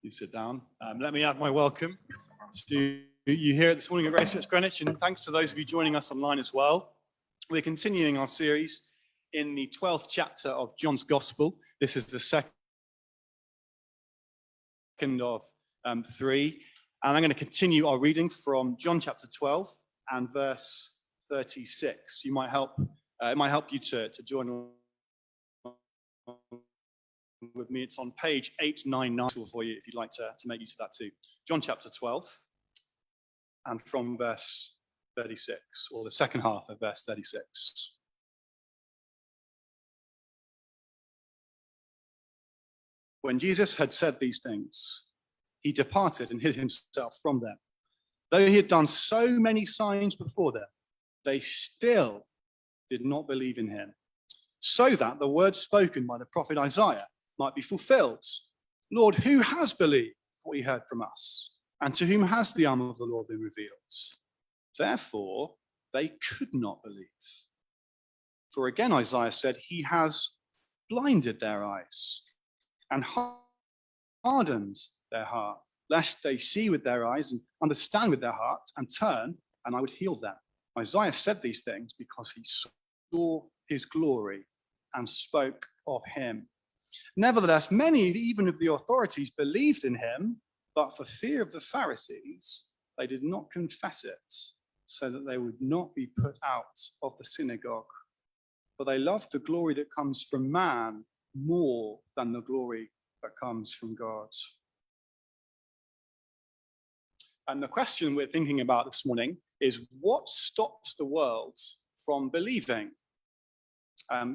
You sit down. Let me add my welcome to you here this morning at Grace Church Greenwich, and thanks to those of you joining us online as well. We're continuing our series in the 12th chapter of John's Gospel. This is the second of three, and I'm going to continue our reading from John chapter 12 and verse 36. It might help you to join with me. It's on page 899 for you if you'd like to make use of that too. John chapter 12 and from verse 36, or the second half of verse 36. When Jesus had said these things, he departed and hid himself from them. Though he had done so many signs before them, they still did not believe in him, so that the word spoken by the prophet Isaiah might be fulfilled. Lord, who has believed what he heard from us? And to whom has the arm of the Lord been revealed? Therefore, they could not believe. For again, Isaiah said, he has blinded their eyes and hardened their heart, lest they see with their eyes and understand with their heart and turn, and I would heal them. Isaiah said these things because he saw his glory and spoke of him. Nevertheless, many even of the authorities believed in him, but for fear of the Pharisees, they did not confess it, so that they would not be put out of the synagogue. For they loved the glory that comes from man more than the glory that comes from God. And the question we're thinking about this morning is, what stops the world from believing?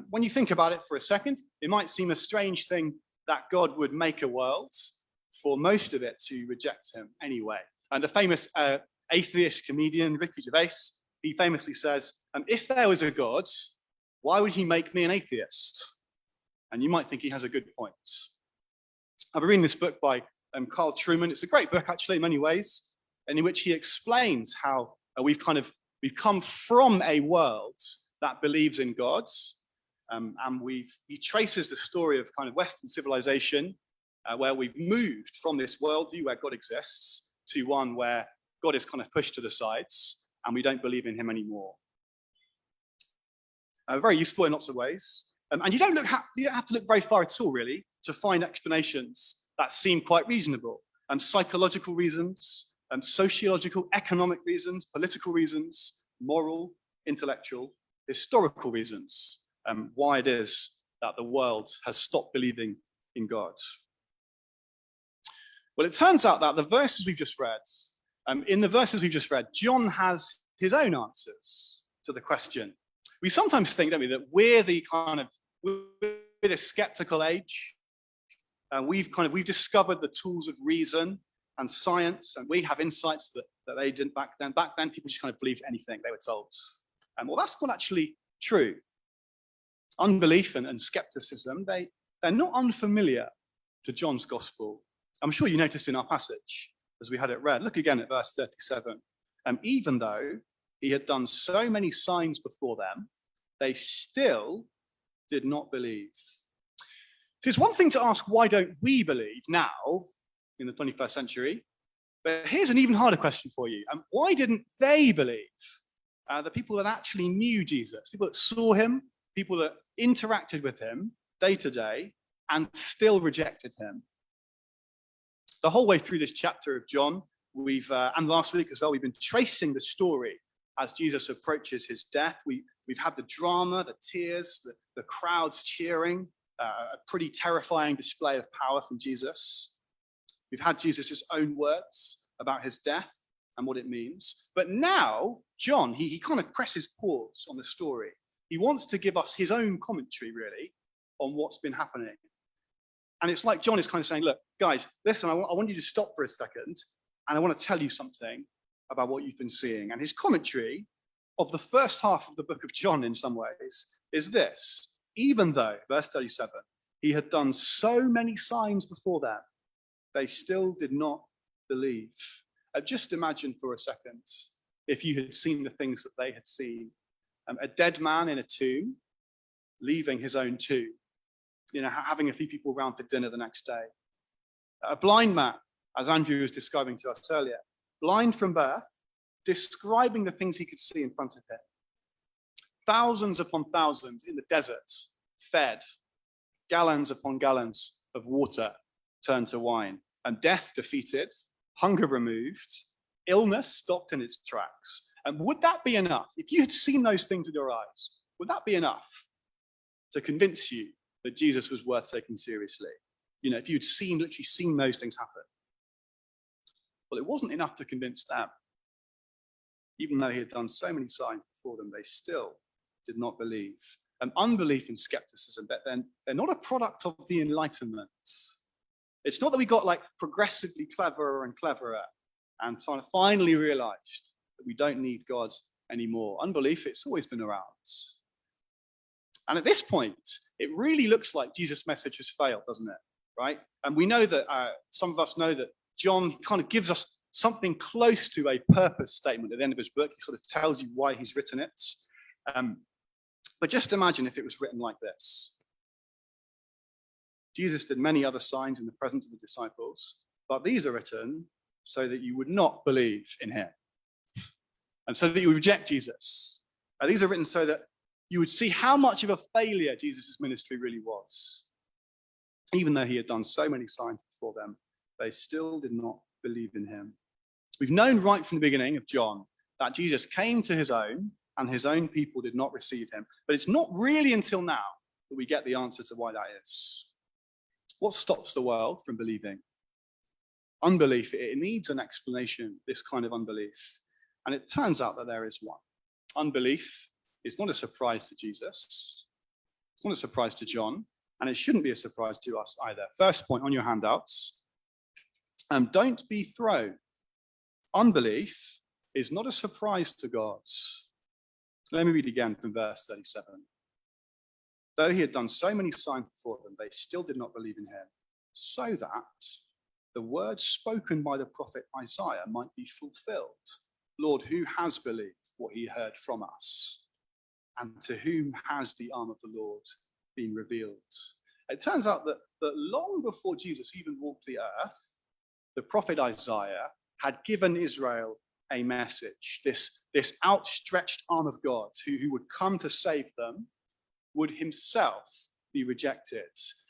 When you think about it for a second, it might seem a strange thing that God would make a world for most of it to reject him anyway. And the famous atheist comedian Ricky Gervais, he famously says, if there was a God, why would he make me an atheist? And you might think he has a good point. I've been reading this book by Carl Trueman. It's a great book, actually, in many ways, and in which he explains how we've come from a world that believes in God. And he traces the story of kind of Western civilization, where we've moved from this worldview where God exists to one where God is kind of pushed to the sides and we don't believe in him anymore. Very useful in lots of ways. And you don't have to look very far at all, really, to find explanations that seem quite reasonable. Psychological reasons, sociological, economic reasons, political reasons, moral, intellectual, historical reasons. Why it is that the world has stopped believing in God. Well, it turns out that the verses we've just read, in the verses we've just read, John has his own answers to the question. We sometimes think, don't we, that we're the skeptical age. We've discovered the tools of reason and science, and we have insights that they didn't back then. Back then, people just kind of believed anything they were told. Well, that's not actually true. Unbelief and skepticism, they're not unfamiliar to John's gospel. I'm sure you noticed in our passage as we had it read. Look again at verse 37. Even though he had done so many signs before them, they still did not believe. So it's one thing to ask, why don't we believe now in the 21st century? But here's an even harder question for you. Why didn't they believe? The people that actually knew Jesus, people that saw him, people that interacted with him day to day and still rejected him. The whole way through this chapter of John, and last week as well, we've been tracing the story as Jesus approaches his death. We've had the drama, the tears, the crowds cheering, a pretty terrifying display of power from Jesus. We've had Jesus' own words about his death and what it means. But now, John, he kind of presses pause on the story. He wants to give us his own commentary, really, on what's been happening. And it's like John is kind of saying, look, guys, listen, I want you to stop for a second, and I want to tell you something about what you've been seeing. And his commentary of the first half of the book of John, in some ways, is this. Even though, verse 37, he had done so many signs before them, they still did not believe. Just imagine for a second if you had seen the things that they had seen. A dead man in a tomb, leaving his own tomb, having a few people around for dinner the next day. A blind man, as Andrew was describing to us earlier, blind from birth, describing the things he could see in front of him. Thousands upon thousands in the desert fed, gallons upon gallons of water turned to wine, and death defeated, hunger removed, illness stopped in its tracks. And would that be enough? If you had seen those things with your eyes, would that be enough to convince you that Jesus was worth taking seriously? You know, if you'd literally seen those things happen. Well, it wasn't enough to convince them. Even though he had done so many signs before them, they still did not believe. And unbelief and skepticism, they're not a product of the Enlightenment. It's not that we got like progressively cleverer and cleverer and finally realized that we don't need God anymore. Unbelief, it's always been around. And at this point, it really looks like Jesus' message has failed, doesn't it? Right? And we know that some of us know that John kind of gives us something close to a purpose statement at the end of his book. He sort of tells you why he's written it. But just imagine if it was written like this. Jesus did many other signs in the presence of the disciples, but these are written so that you would not believe in him, and so that you would reject Jesus. These are written so that you would see how much of a failure Jesus' ministry really was. Even though he had done so many signs before them, they still did not believe in him. We've known right from the beginning of John that Jesus came to his own, and his own people did not receive him. But it's not really until now that we get the answer to why that is. What stops the world from believing? Unbelief. It needs an explanation, this kind of unbelief. And it turns out that there is one. Unbelief is not a surprise to Jesus. It's not a surprise to John. And it shouldn't be a surprise to us either. First point on your handouts. Don't be thrown. Unbelief is not a surprise to God. Let me read again from verse 37. Though he had done so many signs before them, they still did not believe in him, so that the words spoken by the prophet Isaiah might be fulfilled. Lord, who has believed what he heard from us? And to whom has the arm of the Lord been revealed? It turns out that long before Jesus even walked the earth, the prophet Isaiah had given Israel a message. This outstretched arm of God who would come to save them would himself be rejected.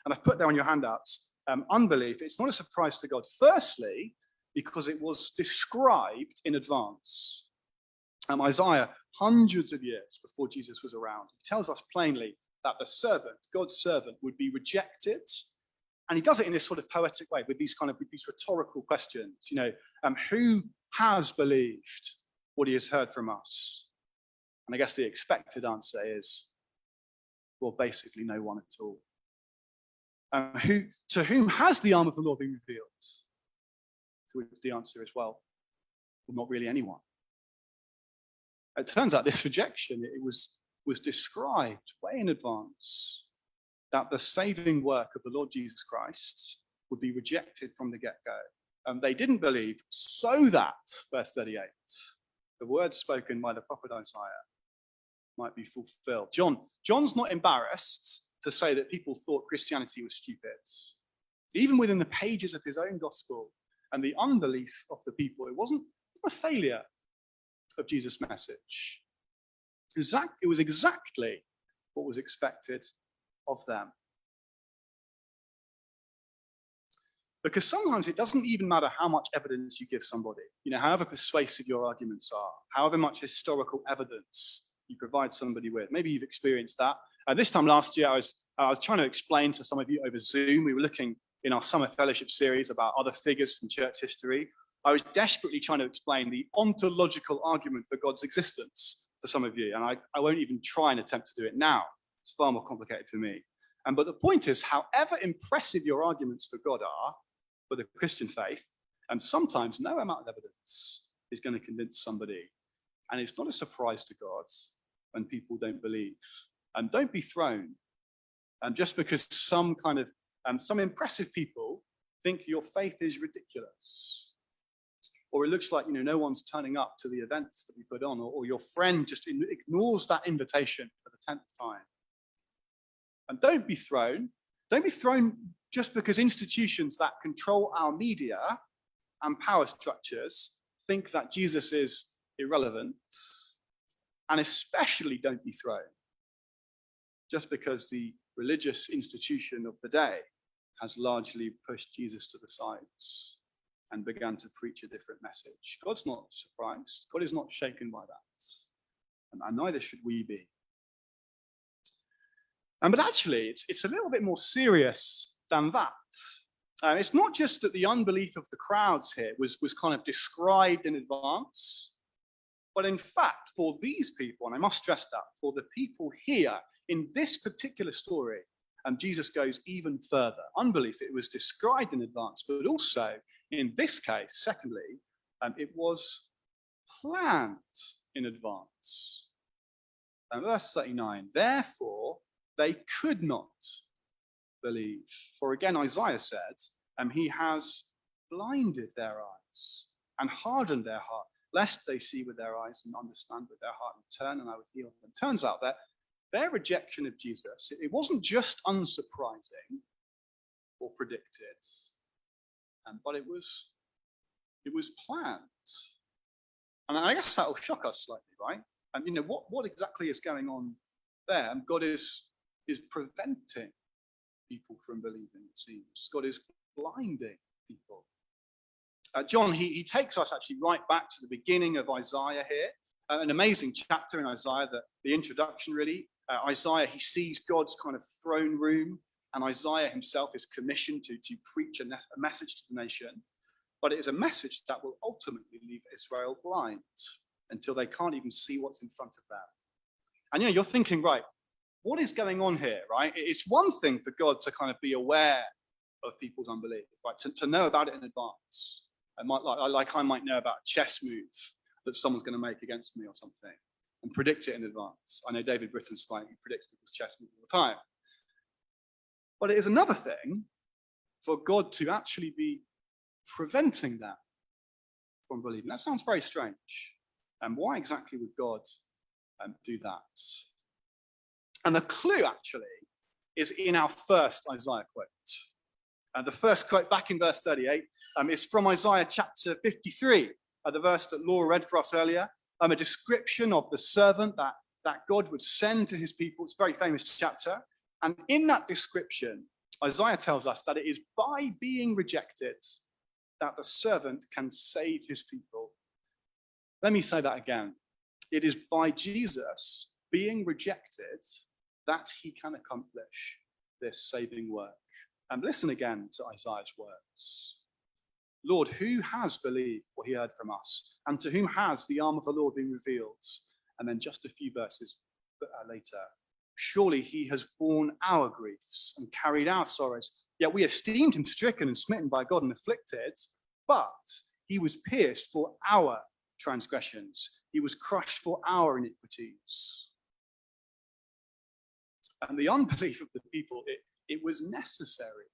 And I've put there on your handouts, unbelief, it's not a surprise to God. Firstly, because it was described in advance. Isaiah, hundreds of years before Jesus was around, he tells us plainly that the servant, God's servant, would be rejected. And he does it in this sort of poetic way with these rhetorical questions. Who has believed what he has heard from us? And I guess the expected answer is, well, basically no one at all. To whom has the arm of the Lord been revealed? To which the answer is, well, not really anyone. It turns out this rejection, it was described way in advance, that the saving work of the Lord Jesus Christ would be rejected from the get-go. They didn't believe, so that, verse 38, the words spoken by the prophet Isaiah might be fulfilled. John's not embarrassed to say that people thought Christianity was stupid. Even within the pages of his own gospel and the unbelief of the people, it wasn't a failure of Jesus' message. It was exactly what was expected of them. Because sometimes it doesn't even matter how much evidence you give somebody, however persuasive your arguments are, however much historical evidence you provide somebody with. Maybe you've experienced that. This time last year, I was trying to explain to some of you over Zoom. We were looking in our summer fellowship series about other figures from church history. I was desperately trying to explain the ontological argument for God's existence for some of you, and I won't even try and attempt to do it now. It's far more complicated for me. But the point is, however impressive your arguments for God are, for the Christian faith, sometimes no amount of evidence is going to convince somebody. And it's not a surprise to God when people don't believe. Don't be thrown. Just because some impressive people think your faith is ridiculous, or it looks like no one's turning up to the events that we put on, or your friend just ignores that invitation for the 10th time. And don't be thrown just because institutions that control our media and power structures think that Jesus is irrelevant, and especially don't dethrone, just because the religious institution of the day has largely pushed Jesus to the sides and began to preach a different message. God's not surprised. God is not shaken by that. And neither should we be. But actually, it's a little bit more serious than that. It's not just that the unbelief of the crowds here was kind of described in advance, but in fact, for these people, and I must stress that, for the people here in this particular story, Jesus goes even further. Unbelief, it was described in advance, but also in this case, secondly, it was planned in advance. Verse 39, therefore, they could not believe. For again, Isaiah said, he has blinded their eyes and hardened their heart, lest they see with their eyes and understand with their heart and turn, and I would heal them. It turns out that their rejection of Jesus, it wasn't just unsurprising or predicted, but it was planned. And I guess that will shock us slightly, right? And what exactly is going on there? And God is preventing people from believing, it seems. God is blinding people. John, he takes us actually right back to the beginning of Isaiah here. An amazing chapter in Isaiah, the introduction really. Isaiah, he sees God's kind of throne room, and Isaiah himself is commissioned to preach a message to the nation. But it is a message that will ultimately leave Israel blind until they can't even see what's in front of them. And you're thinking, right, what is going on here, right? It's one thing for God to kind of be aware of people's unbelief, right? To know about it in advance. I might know about a chess move that someone's going to make against me or something and predict it in advance. I know David Britton's fine, he predicts people's chess moves all the time. But it is another thing for God to actually be preventing that from believing. That sounds very strange. And why exactly would God do that? And the clue actually is in our first Isaiah quote. The first quote back in verse 38 is from Isaiah chapter 53, the verse that Laura read for us earlier, a description of the servant that God would send to his people. It's a very famous chapter. And in that description, Isaiah tells us that it is by being rejected that the servant can save his people. Let me say that again. It is by Jesus being rejected that he can accomplish this saving work. And listen again to Isaiah's words. Lord, who has believed what he heard from us? And to whom has the arm of the Lord been revealed? And then just a few verses later, surely he has borne our griefs and carried our sorrows. Yet we esteemed him stricken and smitten by God and afflicted, but he was pierced for our transgressions. He was crushed for our iniquities. And the unbelief of the people, it was necessary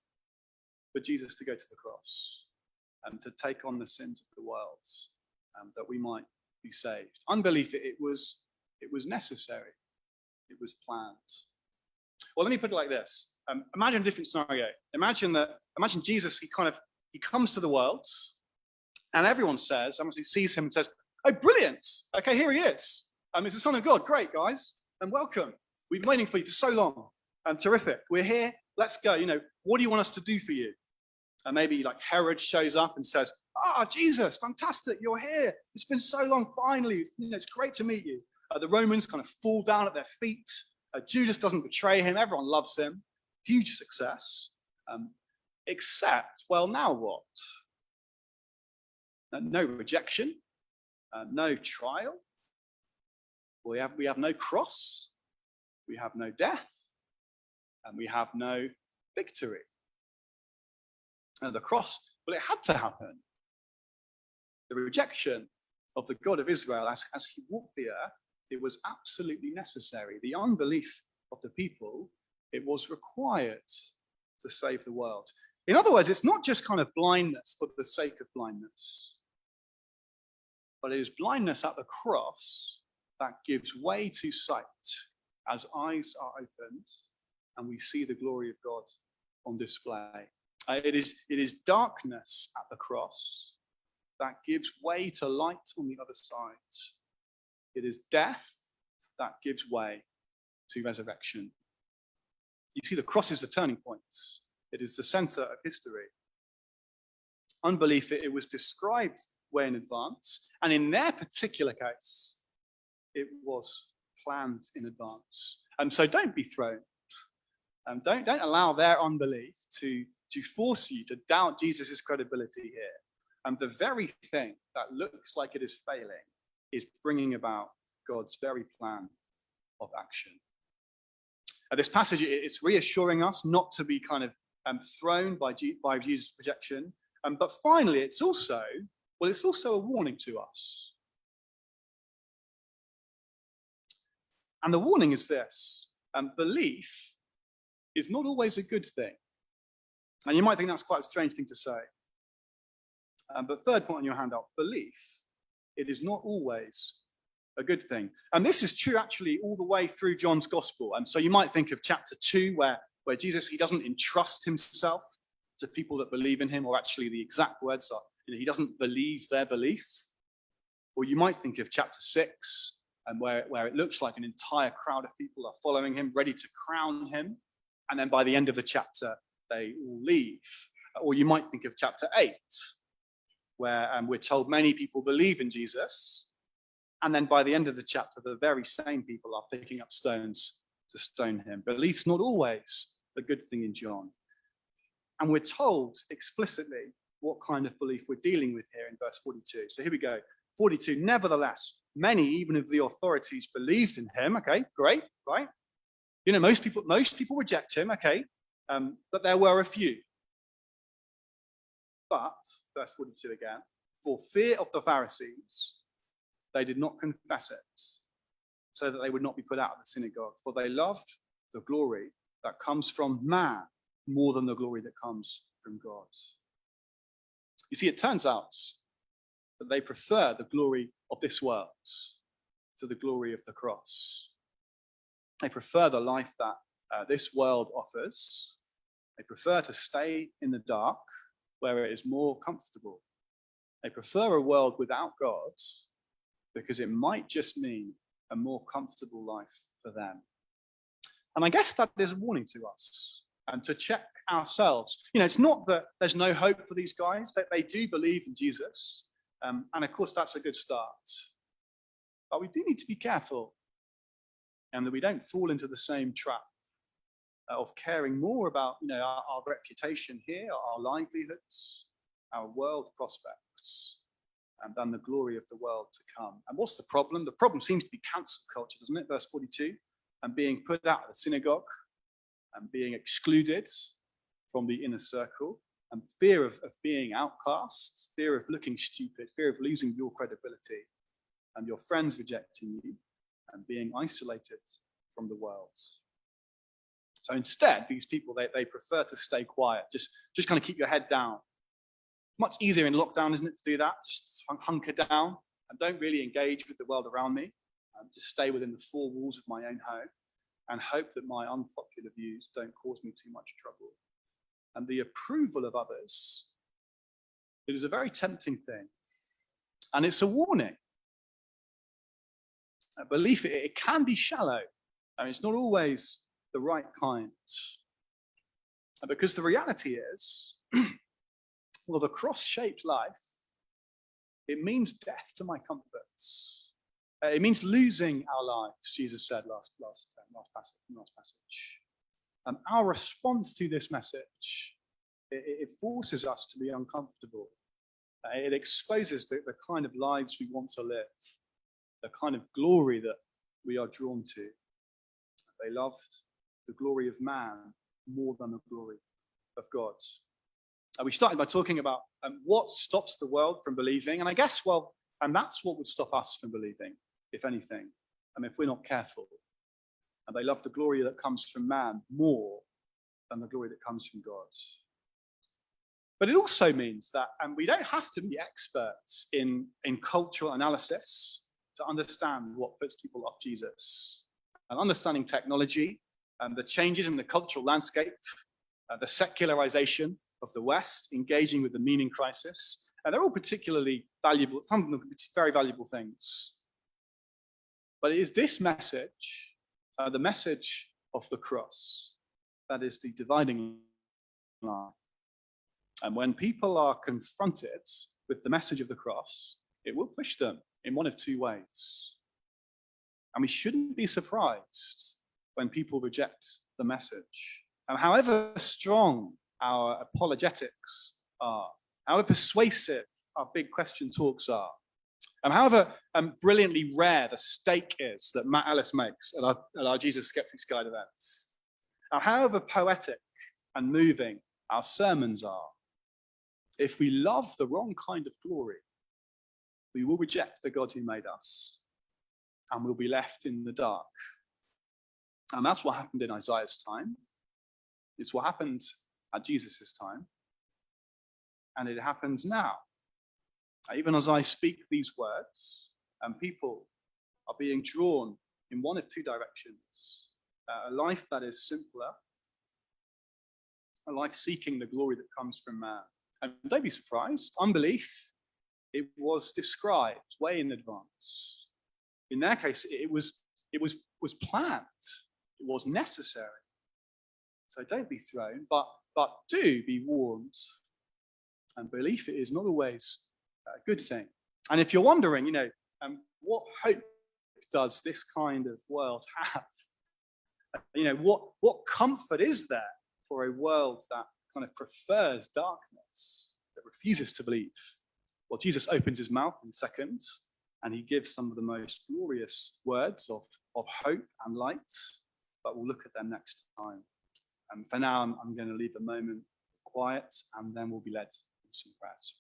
for Jesus to go to the cross and to take on the sins of the world, that we might be saved. Unbelief, it was necessary. It was planned. Well, let me put it like this. Imagine a different scenario. Imagine Jesus, he comes to the world, and everyone sees him and says, oh, brilliant. Okay, here he is. It's the Son of God. Great, guys. And welcome. We've been waiting for you for so long. Terrific. We're here. Let's go. What do you want us to do for you? And maybe like Herod shows up and says, Jesus, fantastic. You're here. It's been so long. Finally, it's great to meet you. The Romans kind of fall down at their feet. Judas doesn't betray him. Everyone loves him. Huge success. Except, well, now what? No rejection. No trial. We have no cross. We have no death. And we have no victory. And the cross, well, it had to happen. The rejection of the God of Israel as he walked the earth, it was absolutely necessary. The unbelief of the people, it was required to save the world. In other words, it's not just kind of blindness for the sake of blindness, but it is blindness at the cross that gives way to sight as eyes are opened and we see the glory of God on display. It is darkness at the cross that gives way to light on the other side. It is death that gives way to resurrection. You see, the cross is the turning point. It is the center of history. Unbelief, it was described way in advance, and in their particular case, it was planned in advance. So don't be thrown. Don't allow their unbelief to force you to doubt Jesus' credibility here. The very thing that looks like it is failing is bringing about God's very plan of action. This passage, it's reassuring us not to be kind of thrown by Jesus' projection. But finally, it's also a warning to us. And the warning is this: belief is not always a good thing. And you might think that's quite a strange thing to say. But third point on your handout, belief, it is not always a good thing. And this is true actually all the way through John's gospel. And so you might think of chapter 2 where Jesus, he doesn't entrust himself to people that believe in him, or actually the exact words are, he doesn't believe their belief. Or you might think of chapter 6 and where it looks like an entire crowd of people are following him, ready to crown him. And then by the end of the chapter, they all leave. Or you might think of chapter 8, where we're told many people believe in Jesus. And then by the end of the chapter, the very same people are picking up stones to stone him. Belief's not always a good thing in John. And we're told explicitly what kind of belief we're dealing with here in verse 42. So here we go. 42, nevertheless, many, even of the authorities, believed in him. Okay, great, right? Most people reject him, okay, but there were a few. But, verse 42 again, for fear of the Pharisees, they did not confess it, so that they would not be put out of the synagogue. For they loved the glory that comes from man more than the glory that comes from God. You see, it turns out that they prefer the glory of this world to the glory of the cross. They prefer the life that this world offers. They prefer to stay in the dark where it is more comfortable. They prefer a world without God because it might just mean a more comfortable life for them. And I guess that is a warning to us and to check ourselves. It's not that there's no hope for these guys, that they do believe in Jesus. And of course, that's a good start. But we do need to be careful and that we don't fall into the same trap of caring more about our reputation here, our livelihoods, our world prospects, than the glory of the world to come. And what's the problem? The problem seems to be cancel culture, doesn't it? Verse 42, and being put out of the synagogue and being excluded from the inner circle, and fear of being outcast, fear of looking stupid, fear of losing your credibility and your friends rejecting you and being isolated from the world. So instead, these people, they prefer to stay quiet, just kind of keep your head down. Much easier in lockdown, isn't it, to do that? Just hunker down and don't really engage with the world around me. Just stay within the four walls of my own home and hope that my unpopular views don't cause me too much trouble. And the approval of others, it is a very tempting thing. And it's a warning. Belief, it can be shallow. It's not always the right kind. Because the reality is, well, the cross-shaped life, it means death to my comforts. It means losing our lives, Jesus said last passage. Our response to this message, it forces us to be uncomfortable. It exposes the kind of lives we want to live, the kind of glory that we are drawn to. They loved the glory of man more than the glory of God. We started by talking about what stops the world from believing, and I guess, and that's what would stop us from believing, if anything, if we're not careful. And they love the glory that comes from man more than the glory that comes from God. But it also means that we don't have to be experts in cultural analysis to understand what puts people off Jesus. And understanding technology and the changes in the cultural landscape the secularization of the West, engaging with the meaning crisis. And they're all particularly valuable, some of them are very valuable things. But it is this message, the message of the cross, that is the dividing line. And when people are confronted with the message of the cross, it will push them in one of two ways. And we shouldn't be surprised when people reject the message. And however strong our apologetics are, however persuasive our big question talks are, and however brilliantly rare the steak is that Matt Ellis makes at our Jesus Skeptics Guide events, and however poetic and moving our sermons are, if we love the wrong kind of glory, we will reject the God who made us, and we'll be left in the dark. And that's what happened in Isaiah's time. It's what happened at Jesus' time. And it happens now. Even as I speak these words, and people are being drawn in one of two directions. A life that is simpler, a life seeking the glory that comes from man. And don't be surprised, unbelief, it was described way in advance. In their case, it was planned. It was necessary. So don't be thrown, but do be warned. And belief is not always a good thing. And if you're wondering, what hope does this kind of world have? What comfort is there for a world that kind of prefers darkness, that refuses to believe? Well, Jesus opens his mouth in a second, and he gives some of the most glorious words of hope and light, but we'll look at them next time. And for now, I'm going to leave a moment of quiet, and then we'll be led in some prayers.